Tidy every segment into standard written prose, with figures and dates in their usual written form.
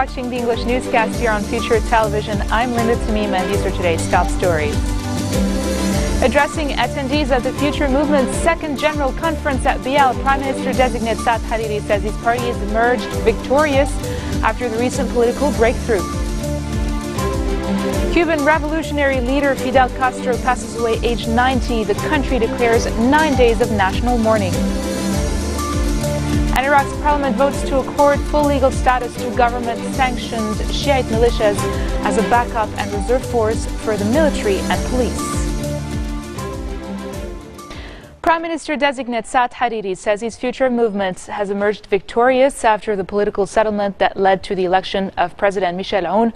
watching the English newscast here on Future Television. I'm Linda Tamim, and these are today's top stories. Addressing attendees at the Future Movement's second general conference at BL, Prime Minister-designate Saad Hariri says his party has emerged victorious after the recent political breakthrough. Cuban revolutionary leader Fidel Castro passes away aged 90. The country declares 9 days of national mourning. And Iraq's parliament votes to accord full legal status to government-sanctioned Shiite militias as a backup and reserve force for the military and police. Prime Minister-designate Saad Hariri says his Future Movement has emerged victorious after the political settlement that led to the election of President Michel Aoun.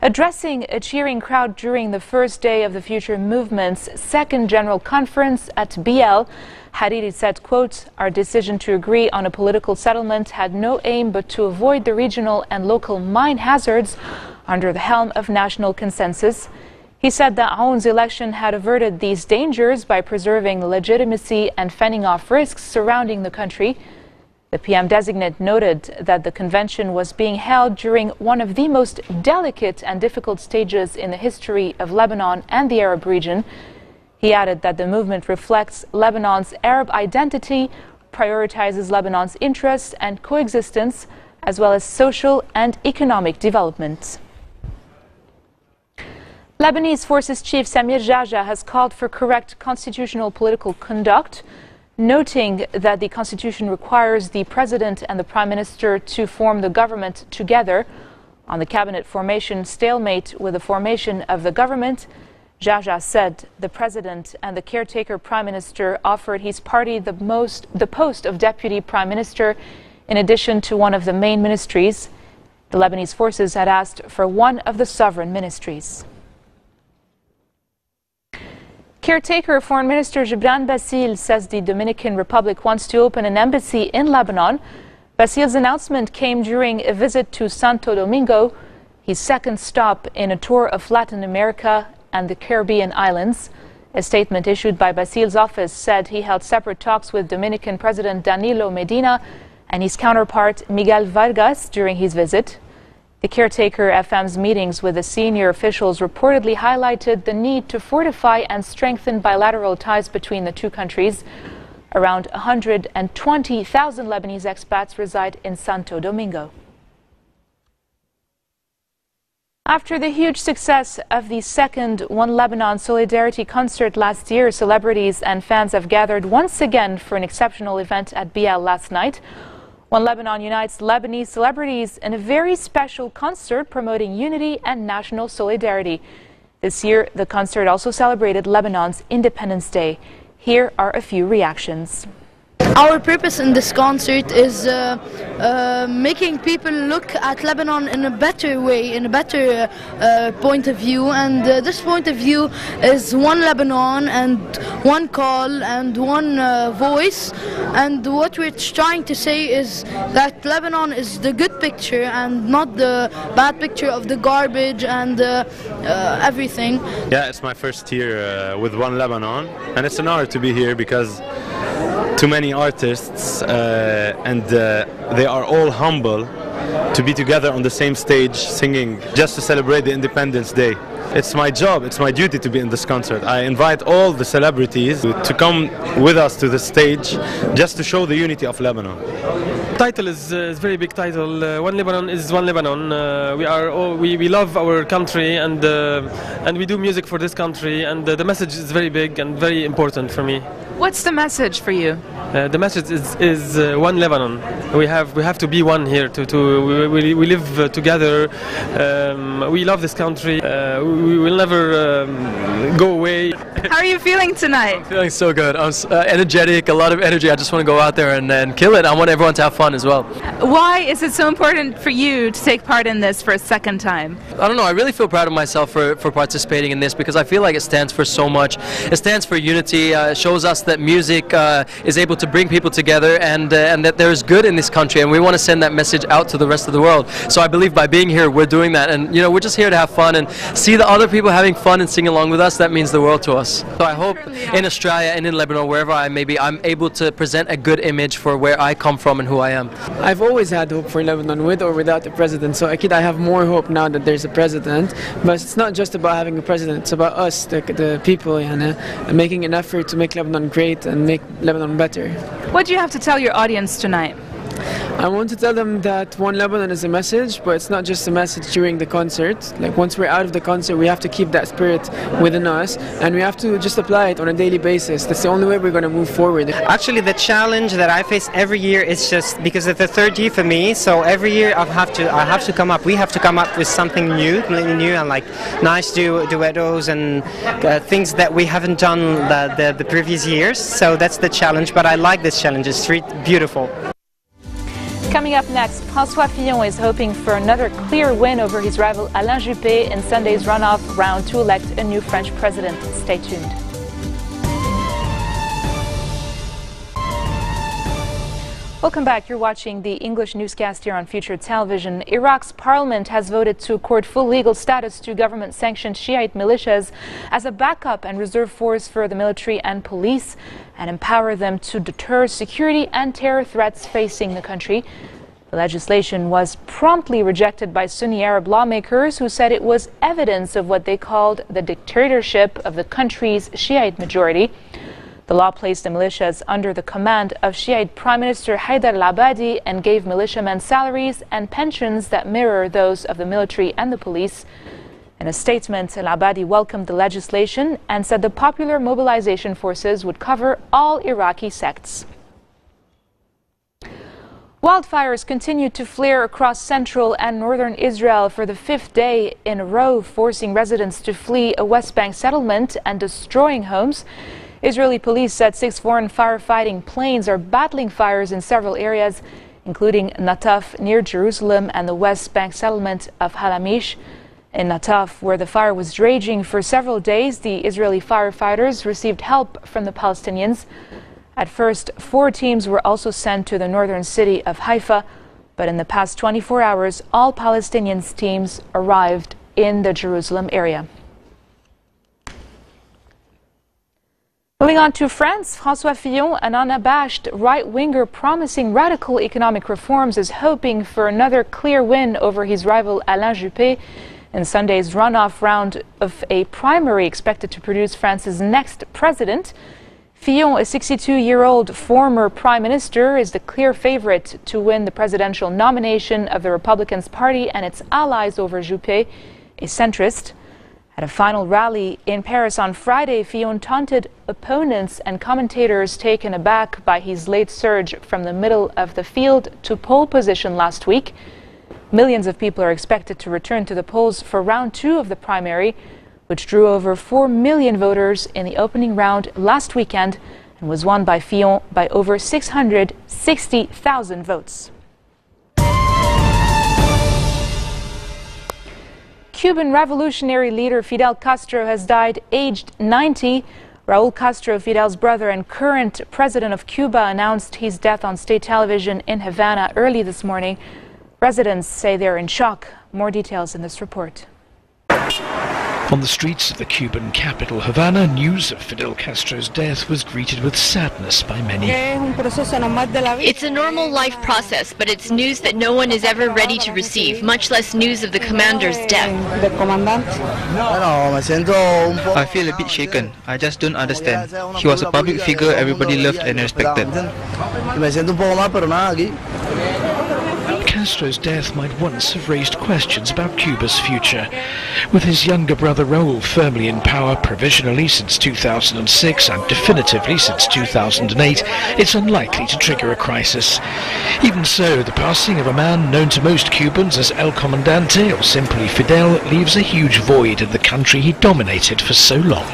Addressing a cheering crowd during the first day of the Future Movement's second general conference at BL, Hariri said, quote, "Our decision to agree on a political settlement had no aim but to avoid the regional and local mine hazards under the helm of national consensus." He said that Aoun's election had averted these dangers by preserving legitimacy and fending off risks surrounding the country. The PM-designate noted that the convention was being held during one of the most delicate and difficult stages in the history of Lebanon and the Arab region. He added that the movement reflects Lebanon's Arab identity, prioritizes Lebanon's interests and coexistence, as well as social and economic development. Lebanese Forces Chief Samir Jaja has called for correct constitutional political conduct, noting that the Constitution requires the President and the Prime Minister to form the government together. On the cabinet formation stalemate with the formation of the government, Jaja said the President and the caretaker Prime Minister offered his party the post of Deputy Prime Minister in addition to one of the main ministries. The Lebanese forces had asked for one of the sovereign ministries. Caretaker Foreign Minister Gibran Bassil says the Dominican Republic wants to open an embassy in Lebanon. Bassil's announcement came during a visit to Santo Domingo, his second stop in a tour of Latin America and the Caribbean islands. A statement issued by Bassil's office said he held separate talks with Dominican President Danilo Medina and his counterpart Miguel Vargas during his visit. The caretaker FM's meetings with the senior officials reportedly highlighted the need to fortify and strengthen bilateral ties between the two countries. Around 120,000 Lebanese expats reside in Santo Domingo. After the huge success of the second One Lebanon Solidarity concert last year, celebrities and fans have gathered once again for an exceptional event at BL last night. One Lebanon unites Lebanese celebrities in a very special concert promoting unity and national solidarity. This year, the concert also celebrated Lebanon's Independence Day. Here are a few reactions. Our purpose in this concert is making people look at Lebanon in a better way, in a better point of view. And this point of view is one Lebanon and one call and one voice. And what we're trying to say is that Lebanon is the good picture and not the bad picture of the garbage and everything. Yeah, it's my first year with One Lebanon, and it's an honor to be here because too many artists and they are all humble to be together on the same stage singing just to celebrate the Independence Day. It's my job, it's my duty to be in this concert. I invite all the celebrities to come with us to the stage just to show the unity of Lebanon. The title is a very big title. One Lebanon is one Lebanon. We love our country and we do music for this country, and the message is very big and very important for me. What's the message for you? The message is one Lebanon. We have to be one here. We live together. We love this country. We will never go away. How are you feeling tonight? I'm feeling so good. I'm energetic, a lot of energy. I just want to go out there and kill it. I want everyone to have fun as well. Why is it so important for you to take part in this for a second time? I don't know. I really feel proud of myself for participating in this because I feel like it stands for so much. It stands for unity. It shows us that music is able to bring people together, and that there is good in this country, and we want to send that message out to the rest of the world. So I believe by being here, we're doing that, and we're just here to have fun and see the other people having fun and sing along with us. That means the world to us. So I hope in Australia and in Lebanon, wherever I may be, I'm able to present a good image for where I come from and who I am. I've always had hope for Lebanon, with or without a president, so I have more hope now that there's a president. But it's not just about having a president, it's about us, the people, making an effort to make Lebanon great and make Lebanon better. What do you have to tell your audience tonight? I want to tell them that One Lebanon is a message, but it's not just a message during the concert. Like, once we're out of the concert, we have to keep that spirit within us, and we have to just apply it on a daily basis. That's the only way we're going to move forward. Actually, the challenge that I face every year is just because it's the third year for me. So every year I have to come up. We have to come up with something new, and like nice duettos and things that we haven't done the previous years. So that's the challenge. But I like this challenge. It's beautiful. Coming up next, François Fillon is hoping for another clear win over his rival Alain Juppé in Sunday's runoff round to elect a new French president. Stay tuned. Welcome back. You're watching the English newscast here on Future Television. Iraq's parliament has voted to accord full legal status to government-sanctioned Shiite militias as a backup and reserve force for the military and police, and empower them to deter security and terror threats facing the country. The legislation was promptly rejected by Sunni Arab lawmakers who said it was evidence of what they called the dictatorship of the country's Shiite majority. The law placed the militias under the command of Shiite Prime Minister Haider al-Abadi and gave militiamen salaries and pensions that mirror those of the military and the police. In a statement, al-Abadi welcomed the legislation and said the popular mobilization forces would cover all Iraqi sects. Wildfires continue to flare across central and northern Israel for the fifth day in a row, forcing residents to flee a West Bank settlement and destroying homes. Israeli police said 6 foreign firefighting planes are battling fires in several areas, including Nataf near Jerusalem and the West Bank settlement of Halamish. In Nataf, where the fire was raging for several days, the Israeli firefighters received help from the Palestinians. At first, 4 teams were also sent to the northern city of Haifa, but in the past 24 hours, all Palestinian teams arrived in the Jerusalem area. Moving on to France, François Fillon, an unabashed right-winger promising radical economic reforms, is hoping for another clear win over his rival Alain Juppé in Sunday's runoff round of a primary expected to produce France's next president. Fillon, a 62-year-old former prime minister, is the clear favorite to win the presidential nomination of the Republican Party and its allies over Juppé, a centrist. At a final rally in Paris on Friday, Fillon taunted opponents and commentators taken aback by his late surge from the middle of the field to pole position last week. Millions of people are expected to return to the polls for round 2 of the primary, which drew over 4 million voters in the opening round last weekend and was won by Fillon by over 660,000 votes. Cuban revolutionary leader Fidel Castro has died aged 90. Raul Castro, Fidel's brother and current president of Cuba, announced his death on state television in Havana early this morning. Residents say they're in shock. More details in this report. On the streets of the Cuban capital, Havana, news of Fidel Castro's death was greeted with sadness by many. It's a normal life process, but it's news that no one is ever ready to receive, much less news of the commander's death. I feel a bit shaken. I just don't understand. He was a public figure everybody loved and respected. Castro's death might once have raised questions about Cuba's future. With his younger brother Raul firmly in power provisionally since 2006 and definitively since 2008, it's unlikely to trigger a crisis. Even so, the passing of a man known to most Cubans as El Comandante or simply Fidel leaves a huge void in the country he dominated for so long.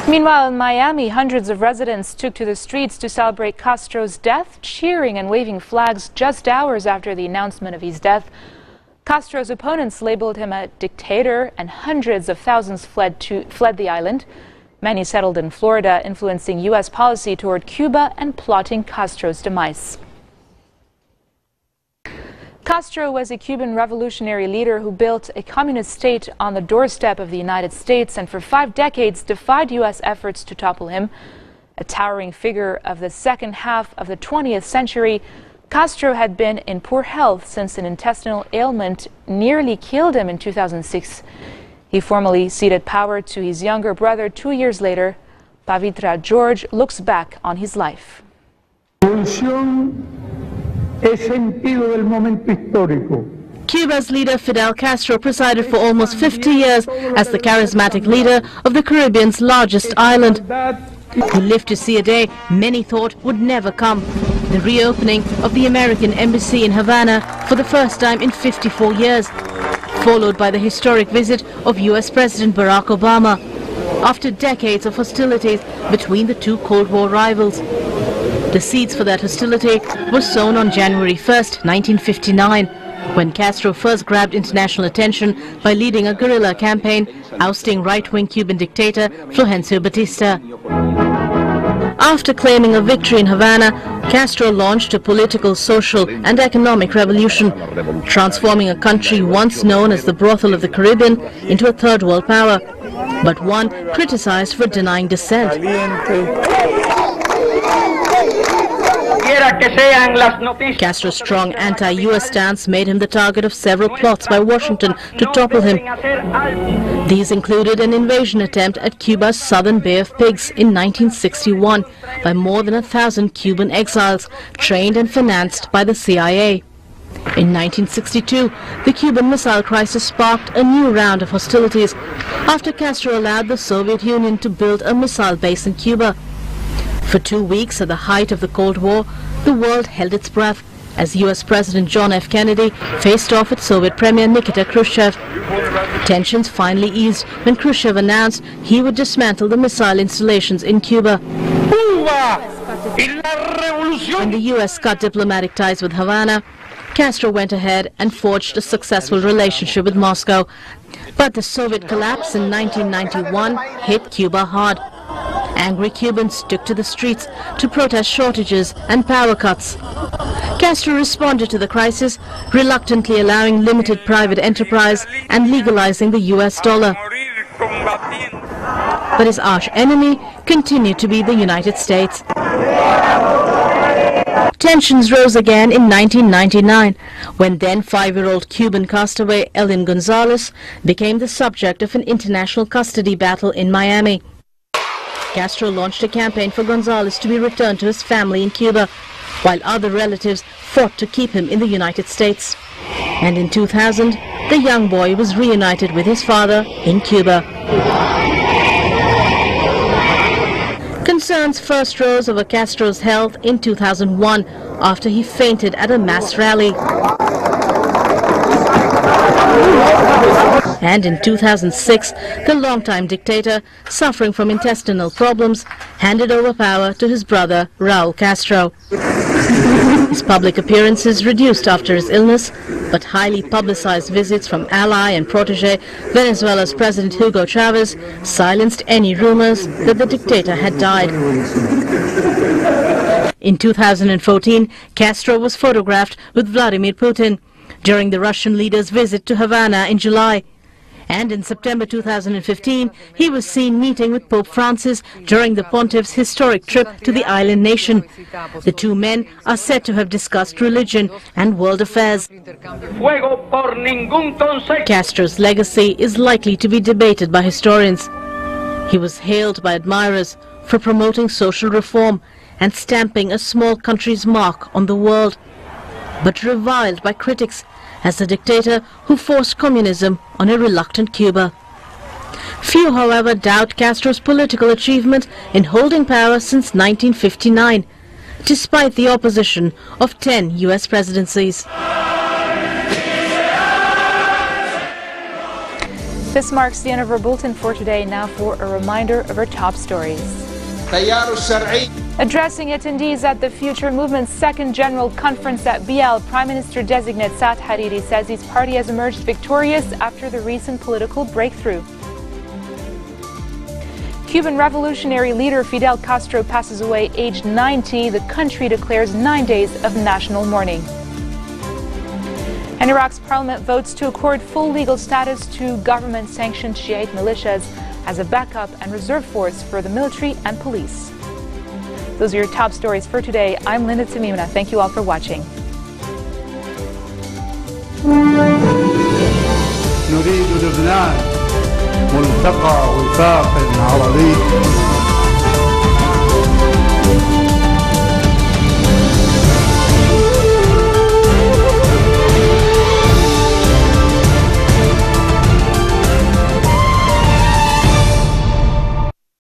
Meanwhile, in Miami, hundreds of residents took to the streets to celebrate Castro's death, cheering and waving flags just hours after the announcement of his death. Castro's opponents labeled him a dictator, and hundreds of thousands fled the island. many settled in Florida, influencing U.S. policy toward Cuba and plotting Castro's demise. Castro was a Cuban revolutionary leader who built a communist state on the doorstep of the United States and for 5 decades defied U.S. efforts to topple him. A towering figure of the second half of the 20th century, Castro had been in poor health since an intestinal ailment nearly killed him in 2006. He formally ceded power to his younger brother 2 years later. Pavitra George looks back on his life. Cuba's leader Fidel Castro presided for almost 50 years as the charismatic leader of the Caribbean's largest island. He lived to see a day many thought would never come, the reopening of the American embassy in Havana for the first time in 54 years, followed by the historic visit of U.S. President Barack Obama, after decades of hostilities between the two Cold War rivals. The seeds for that hostility were sown on January 1st, 1959, when Castro first grabbed international attention by leading a guerrilla campaign ousting right-wing Cuban dictator Fulgencio Batista. After claiming a victory in Havana, Castro launched a political, social and economic revolution, transforming a country once known as the brothel of the Caribbean into a third world power, but one criticized for denying dissent. Castro's strong anti-US stance made him the target of several plots by Washington to topple him. These included an invasion attempt at Cuba's southern Bay of Pigs in 1961 by more than 1,000 Cuban exiles trained and financed by the CIA. In 1962, the Cuban Missile Crisis sparked a new round of hostilities after Castro allowed the Soviet Union to build a missile base in Cuba. For 2 weeks at the height of the Cold War, the world held its breath as U.S. President John F. Kennedy faced off with Soviet Premier Nikita Khrushchev. Tensions finally eased when Khrushchev announced he would dismantle the missile installations in Cuba. When the U.S. cut diplomatic ties with Havana, Castro went ahead and forged a successful relationship with Moscow. But the Soviet collapse in 1991 hit Cuba hard. Angry Cubans took to the streets to protest shortages and power cuts. Castro responded to the crisis, reluctantly allowing limited private enterprise and legalizing the US dollar. But his arch-enemy continued to be the United States. Tensions rose again in 1999, when then 5-year-old Cuban castaway Elian Gonzalez became the subject of an international custody battle in Miami. Castro launched a campaign for Gonzalez to be returned to his family in Cuba, while other relatives fought to keep him in the United States. And in 2000, the young boy was reunited with his father in Cuba. Concerns first rose over Castro's health in 2001 after he fainted at a mass rally. And in 2006, the longtime dictator, suffering from intestinal problems, handed over power to his brother, Raul Castro. His public appearances reduced after his illness, but highly publicized visits from ally and protege, Venezuela's President Hugo Chavez, silenced any rumors that the dictator had died. In 2014, Castro was photographed with Vladimir Putin during the Russian leader's visit to Havana in July. And in September 2015, he was seen meeting with Pope Francis during the pontiff's historic trip to the island nation. The two men are said to have discussed religion and world affairs. Castro's legacy is likely to be debated by historians. He was hailed by admirers for promoting social reform and stamping a small country's mark on the world, but reviled by critics as the dictator who forced communism on a reluctant Cuba. Few, however, doubt Castro's political achievement in holding power since 1959, despite the opposition of 10 U.S. presidencies. This marks the end of our bulletin for today. Now for a reminder of our top stories. Addressing attendees at the Future Movement's second General Conference at BL, Prime Minister-designate Saad Hariri says his party has emerged victorious after the recent political breakthrough. Cuban revolutionary leader Fidel Castro passes away aged 90. The country declares 9 days of national mourning. And Iraq's parliament votes to accord full legal status to government-sanctioned Shiite militias as a backup and reserve force for the military and police. Those are your top stories for today. I'm Linda Tamimna. Thank you all for watching. نريد لبنان ملتقى وفاق عربي